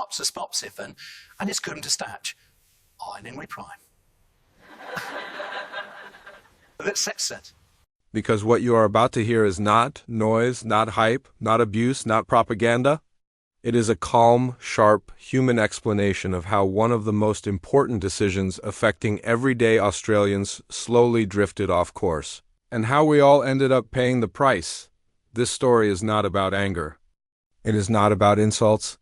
pops a spopsiphon, and it's good to statch. Ironing we prime. That's sexet. Because what you are about to hear is not noise, not hype, not abuse, not propaganda. It is a calm, sharp, human explanation of how one of the most important decisions affecting everyday Australians slowly drifted off course, and how we all ended up paying the price. This story is not about anger. It is not about insults.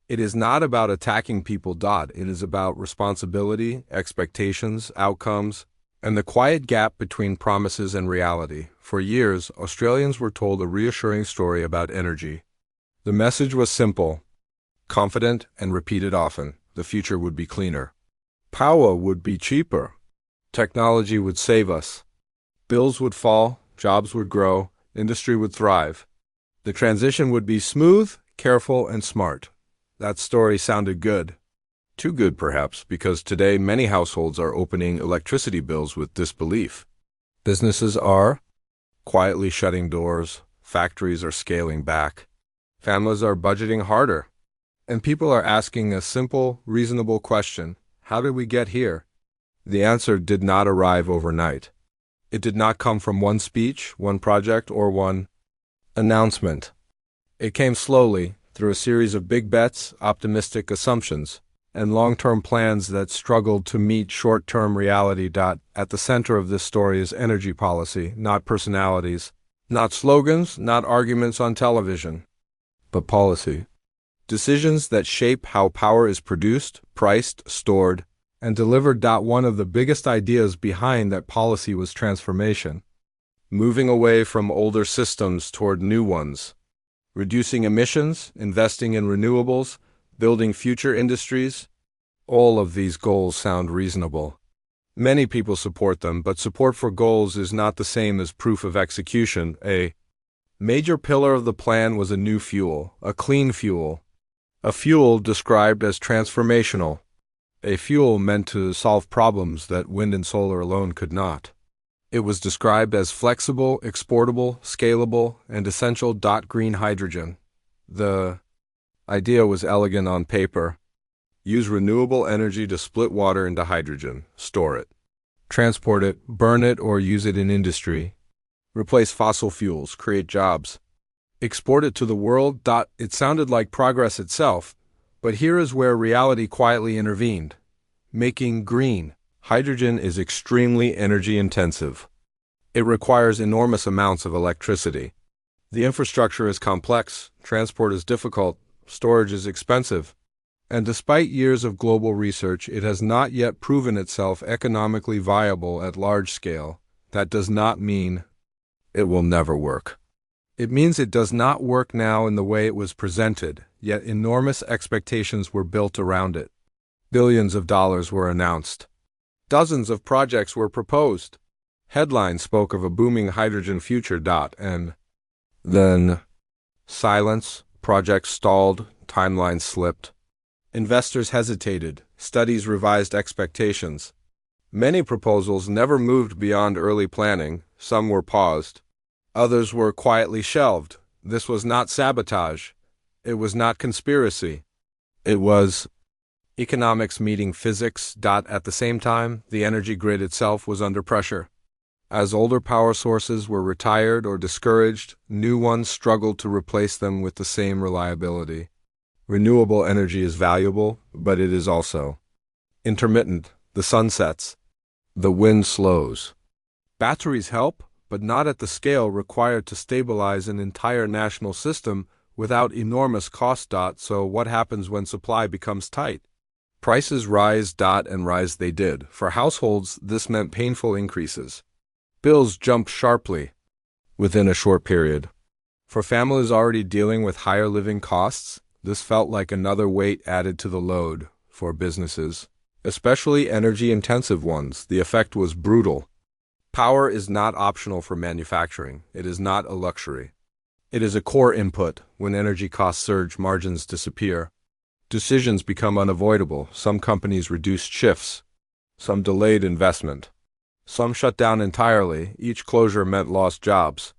It is not about attacking people. It is about responsibility, expectations, outcomes, and the quiet gap between promises and reality. For years, Australians were told a reassuring story about energy. The message was simple, confident, and repeated often. The future would be cleaner. Power would be cheaper. Technology would save us. Bills would fall, jobs would grow, industry would thrive. The transition would be smooth, careful, and smart. That story sounded good. Too good, perhaps, because today many households are opening electricity bills with disbelief. Businesses are quietly shutting doors, factories are scaling back, families are budgeting harder, and people are asking a simple, reasonable question: how did we get here? The answer did not arrive overnight. It did not come from one speech, one project, or one announcement. It came slowly, through a series of big bets, optimistic assumptions, and long-term plans that struggled to meet short-term reality. At the center of this story is energy policy, not personalities, not slogans, not arguments on television, but policy. Decisions that shape how power is produced, priced, stored, and delivered. One of the biggest ideas behind that policy was transformation, moving away from older systems toward new ones, reducing emissions, investing in renewables, building future industries. All of these goals sound reasonable. Many people support them, but support for goals is not the same as proof of execution. A major pillar of the plan was a new fuel, a clean fuel, a fuel described as transformational, a fuel meant to solve problems that wind and solar alone could not. It was described as flexible, exportable, scalable, and essential. Green hydrogen. The idea was elegant on paper. Use renewable energy to split water into hydrogen, store it, transport it, burn it, or use it in industry. Replace fossil fuels, create jobs. Export it to the world. It sounded like progress itself, but here is where reality quietly intervened. Making green hydrogen is extremely energy intensive. It requires enormous amounts of electricity. The infrastructure is complex, transport is difficult, storage is expensive, and despite years of global research, it has not yet proven itself economically viable at large scale. That does not mean it will never work. It means it does not work now in the way it was presented, yet enormous expectations were built around it. Billions of dollars were announced. Dozens of projects were proposed. Headlines spoke of a booming hydrogen future. And then silence. Projects stalled, timelines slipped. Investors hesitated, studies revised expectations. Many proposals never moved beyond early planning, some were paused. Others were quietly shelved. This was not sabotage. It was not conspiracy. It was economics meeting physics. At the same time, the energy grid itself was under pressure. As older power sources were retired or discouraged, new ones struggled to replace them with the same reliability. Renewable energy is valuable, but it is also intermittent. The sun sets. The wind slows. Batteries help, but not at the scale required to stabilize an entire national system without enormous cost. So what happens when supply becomes tight? Prices rise. And rise they did. For households, this meant painful increases. Bills jumped sharply within a short period. For families already dealing with higher living costs, this felt like another weight added to the load. For businesses, especially energy-intensive ones, the effect was brutal. Power is not optional for manufacturing. It is not a luxury. It is a core input. When energy costs surge, margins disappear. Decisions become unavoidable. Some companies reduced shifts. Some delayed investment. Some shut down entirely. Each closure meant lost jobs,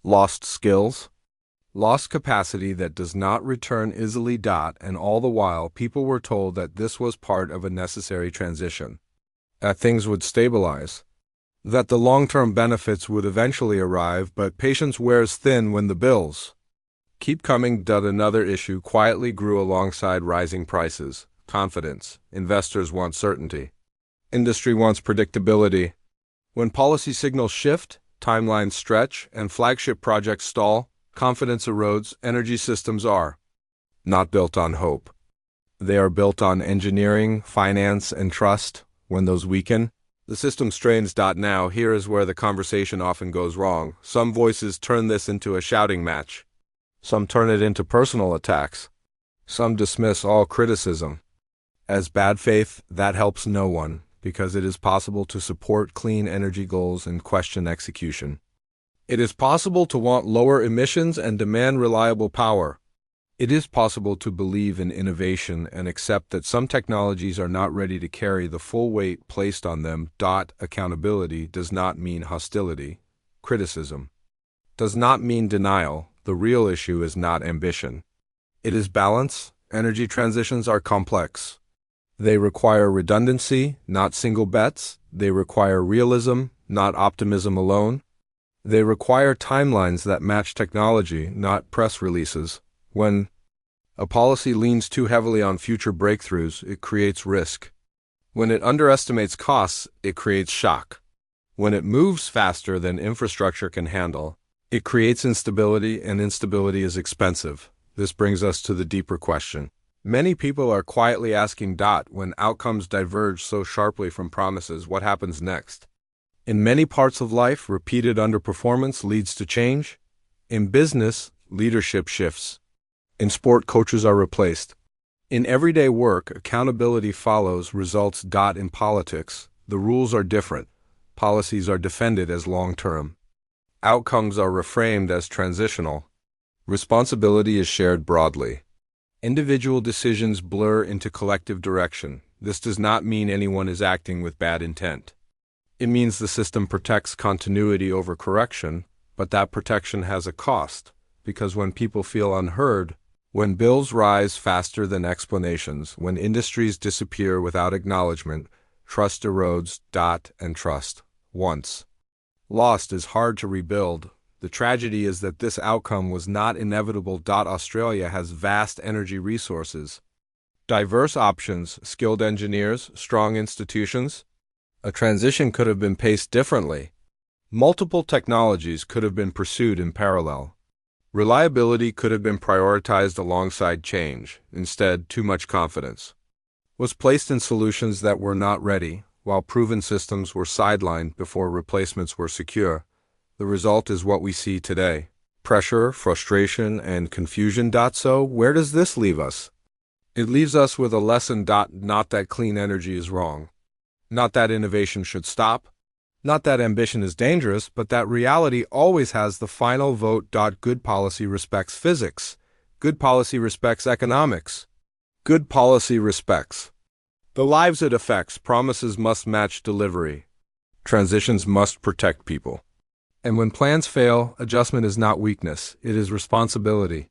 lost skills, Lost capacity that does not return easily. And all the while, people were told that this was part of a necessary transition, that things would stabilize, that the long-term benefits would eventually arrive, but patience wears thin when the bills keep coming. Another issue quietly grew alongside rising prices: confidence. Investors want certainty. Industry wants predictability. When policy signals shift, timelines stretch, and flagship projects stall, confidence erodes. Energy systems are not built on hope. They are built on engineering, finance, and trust. When those weaken, the system strains. Now, here is where the conversation often goes wrong. Some voices turn this into a shouting match. Some turn it into personal attacks. Some dismiss all criticism as bad faith. That helps no one, because it is possible to support clean energy goals and question execution. It is possible to want lower emissions and demand reliable power. It is possible to believe in innovation and accept that some technologies are not ready to carry the full weight placed on them. Accountability does not mean hostility. Criticism does not mean denial. The real issue is not ambition. It is balance. Energy transitions are complex. They require redundancy, not single bets. They require realism, not optimism alone. They require timelines that match technology, not press releases. When a policy leans too heavily on future breakthroughs, it creates risk. When it underestimates costs, it creates shock. When it moves faster than infrastructure can handle, it creates instability, and instability is expensive. This brings us to the deeper question. Many people are quietly asking, when outcomes diverge so sharply from promises, what happens next? In many parts of life, repeated underperformance leads to change. In business, leadership shifts. In sport, coaches are replaced. In everyday work, accountability follows results. In politics, the rules are different. Policies are defended as long-term. Outcomes are reframed as transitional. Responsibility is shared broadly. Individual decisions blur into collective direction. This does not mean anyone is acting with bad intent. It means the system protects continuity over correction, but that protection has a cost, because when people feel unheard, when bills rise faster than explanations, when industries disappear without acknowledgement, trust erodes. And trust, once lost, is hard to rebuild. The tragedy is that this outcome was not inevitable. Australia has vast energy resources, diverse options, skilled engineers, strong institutions. A transition could have been paced differently. Multiple technologies could have been pursued in parallel. Reliability could have been prioritized alongside change. Instead, too much confidence was placed in solutions that were not ready, while proven systems were sidelined before replacements were secure. The result is what we see today: pressure, frustration, and confusion. So, where does this leave us? It leaves us with a lesson. Not that clean energy is wrong. Not that innovation should stop. Not that ambition is dangerous, but that reality always has the final vote. Good policy respects physics. Good policy respects economics. Good policy respects the lives it affects. Promises must match delivery. Transitions must protect people. And when plans fail, adjustment is not weakness, it is responsibility.